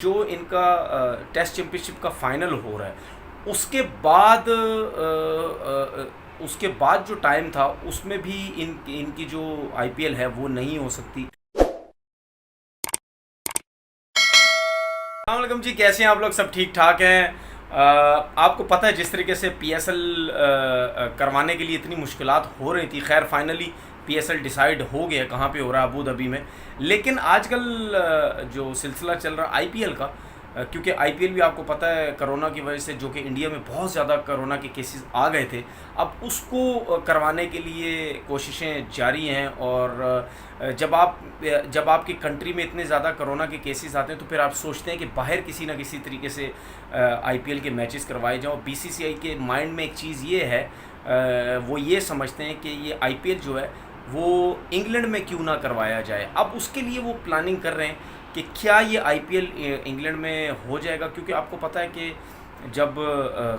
जो इनका test championship का फाइनल हो रहा है उसके बाद जो टाइम था उसमें भी इनकी जो आईपीएल है वो नहीं हो सकती। अस्सलाम जी, कैसे हैं आप लोग? सब ठीक ठाक हैं? आपको पता है जिस तरीके से पीएसएल करवाने के लिए इतनी मुश्किलात हो रही थी, खैर फाइनली पीएसएल डिसाइड हो गया कहाँ पे हो रहा है, अबू धाबी में। लेकिन आजकल जो सिलसिला चल रहा आईपीएल का, क्योंकि आईपीएल भी आपको पता है कोरोना की वजह से, जो कि इंडिया में बहुत ज़्यादा कोरोना के केसेस आ गए थे, अब उसको करवाने के लिए कोशिशें जारी हैं। और जब आपकी कंट्री में इतने ज़्यादा कोरोना के केसेस आते हैं तो फिर आप सोचते हैं कि बाहर किसी ना किसी तरीके से आईपीएल के मैचेस करवाए जाओ। बीसीसीआई के माइंड में एक चीज़ ये है, वो ये समझते हैं कि ये आईपीएल जो है वो इंग्लैंड में क्यों ना करवाया जाए। अब उसके लिए वो प्लानिंग कर रहे हैं कि क्या ये आईपीएल इंग्लैंड में हो जाएगा, क्योंकि आपको पता है कि जब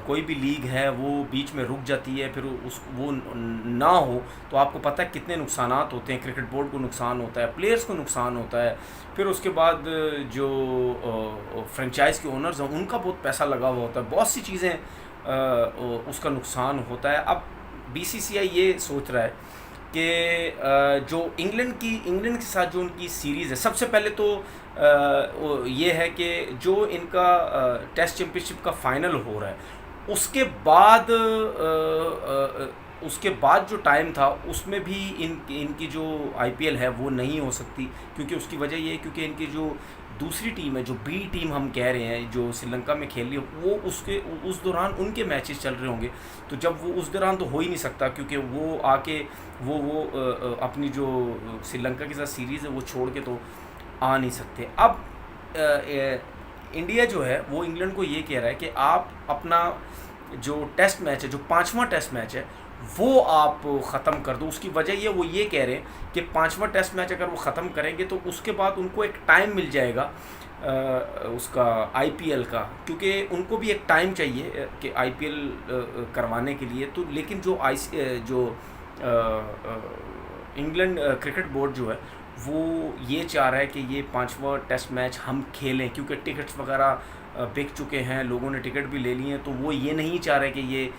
कोई भी लीग है वो बीच में रुक जाती है, फिर वो ना हो तो आपको पता है कितने नुकसानात होते हैं। क्रिकेट बोर्ड को नुकसान होता है, प्लेयर्स को नुकसान होता है, फिर उसके बाद जो फ्रेंचाइज़ के ओनर्स हैं उनका बहुत पैसा लगा हुआ होता है, बहुत सी चीज़ें उसका नुकसान होता है। अब बीसीसीआई ये सोच रहा है कि जो इंग्लैंड के साथ जो उनकी सीरीज़ है, सबसे पहले तो ये है कि जो इनका टेस्ट चैम्पियनशिप का फाइनल हो रहा है उसके बाद जो टाइम था उसमें भी इनकी जो आईपीएल है वो नहीं हो सकती। क्योंकि उसकी वजह ये है क्योंकि इनकी जो दूसरी टीम है, जो बी टीम हम कह रहे हैं, जो श्रीलंका में खेल रही है, वो उस दौरान उनके मैचेस चल रहे होंगे। तो जब वो उस दौरान तो हो ही नहीं सकता, क्योंकि वो आके वो अपनी जो श्रीलंका के साथ सीरीज़ है वो छोड़ के तो आ नहीं सकते। अब इंडिया जो है वो इंग्लैंड को ये कह रहा है कि आप अपना जो टेस्ट मैच है, जो 5वां टेस्ट मैच है, वो आप ख़त्म कर दो। उसकी वजह वो ये कह रहे हैं कि 5वां टेस्ट मैच अगर वो ख़त्म करेंगे तो उसके बाद उनको एक टाइम मिल जाएगा उसका आईपीएल का, क्योंकि उनको भी एक टाइम चाहिए कि आईपीएल करवाने के लिए। तो लेकिन जो इंग्लैंड क्रिकेट बोर्ड जो है वो ये चाह रहा है कि ये 5वां टेस्ट मैच हम खेलें, क्योंकि टिकट्स वगैरह बिक चुके हैं, लोगों ने टिकट भी ले लिए हैं, तो वो ये नहीं चाह रहे कि ये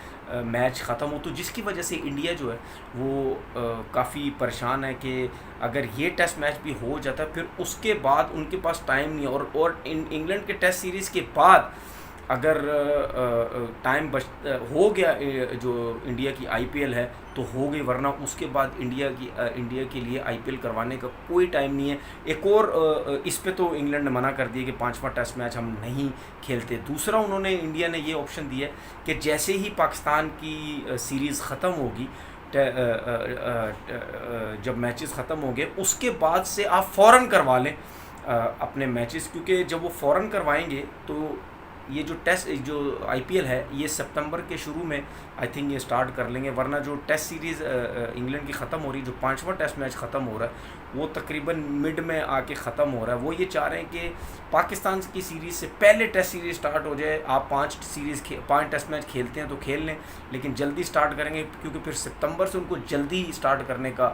मैच ख़त्म हो। तो जिसकी वजह से इंडिया जो है वो काफ़ी परेशान है कि अगर ये टेस्ट मैच भी हो जाता है फिर उसके बाद उनके पास टाइम नहीं है। और इंग्लैंड के टेस्ट सीरीज़ के बाद अगर टाइम हो गया जो इंडिया की आईपीएल है तो हो गई, वरना उसके बाद इंडिया के लिए आईपीएल करवाने का कोई टाइम नहीं है। एक और इस पे तो इंग्लैंड ने मना कर दिया कि 5वां टेस्ट मैच हम नहीं खेलते। दूसरा उन्होंने इंडिया ने ये ऑप्शन दिया कि जैसे ही पाकिस्तान की सीरीज़ ख़त्म होगी, जब मैचेस ख़त्म हो गए उसके बाद से आप फ़ौरन करवा लें अपने मैचेस, क्योंकि जब वो फ़ौरन करवाएंगे तो ये जो आईपीएल है ये सितंबर के शुरू में आई थिंक ये स्टार्ट कर लेंगे। वरना जो टेस्ट सीरीज़ इंग्लैंड की ख़त्म हो रही, जो 5वां टेस्ट मैच ख़त्म हो रहा है वो तकरीबन मिड में आके ख़त्म हो रहा है। वो ये चाह रहे हैं कि पाकिस्तान की सीरीज़ से पहले टेस्ट सीरीज़ स्टार्ट हो जाए। आप 5 टेस्ट मैच खेलते हैं तो खेल लें, लेकिन जल्दी स्टार्ट करेंगे, क्योंकि फिर सितंबर से उनको जल्दी स्टार्ट करने का,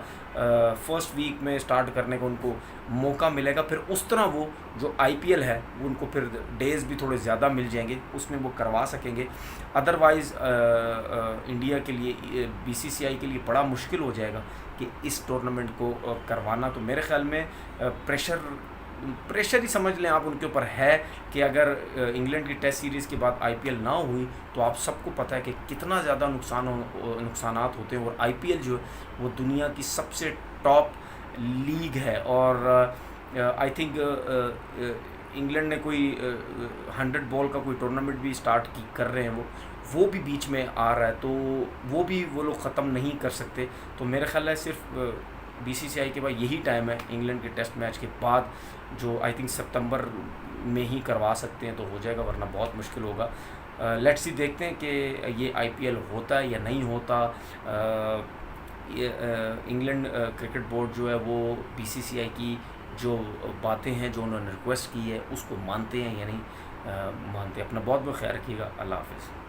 फर्स्ट वीक में स्टार्ट करने का उनको मौका मिलेगा। फिर उस तरह वो जो आईपीएल है वो उनको फिर डेज़ भी थोड़े ज़्यादा मिल जाएंगे, उसमें वो करवा सकेंगे। अदरवाइज़ इंडिया के लिए, बीसीसीआई के लिए बड़ा मुश्किल हो जाएगा कि इस टूर्नामेंट को करवाना। तो मेरे ख़्याल में प्रेशर ही समझ लें आप उनके ऊपर है कि अगर इंग्लैंड की टेस्ट सीरीज़ के बाद आईपीएल ना हुई तो आप सबको पता है कि कितना ज़्यादा नुकसानात होते हैं। और आईपीएल जो है वो दुनिया की सबसे टॉप लीग है। और आई थिंक इंग्लैंड ने कोई 100 बॉल का कोई टूर्नामेंट भी स्टार्ट कर रहे हैं, वो भी बीच में आ रहा है, तो वो लोग ख़त्म नहीं कर सकते। तो मेरा ख्याल है सिर्फ बीसीसीआई के पास यही टाइम है इंग्लैंड के टेस्ट मैच के बाद, जो आई थिंक सितंबर में ही करवा सकते हैं तो हो जाएगा, वरना बहुत मुश्किल होगा। लेट्स सी, देखते हैं कि ये आईपीएल होता है या नहीं होता। इंग्लैंड क्रिकेट बोर्ड जो है वो बीसीसीआई की जो बातें हैं, जो उन्होंने रिक्वेस्ट की है, उसको मानते हैं या नहीं मानते। अपना बहुत बहुत ख्याल रखिएगा। अल्लाह हाफ़िज़।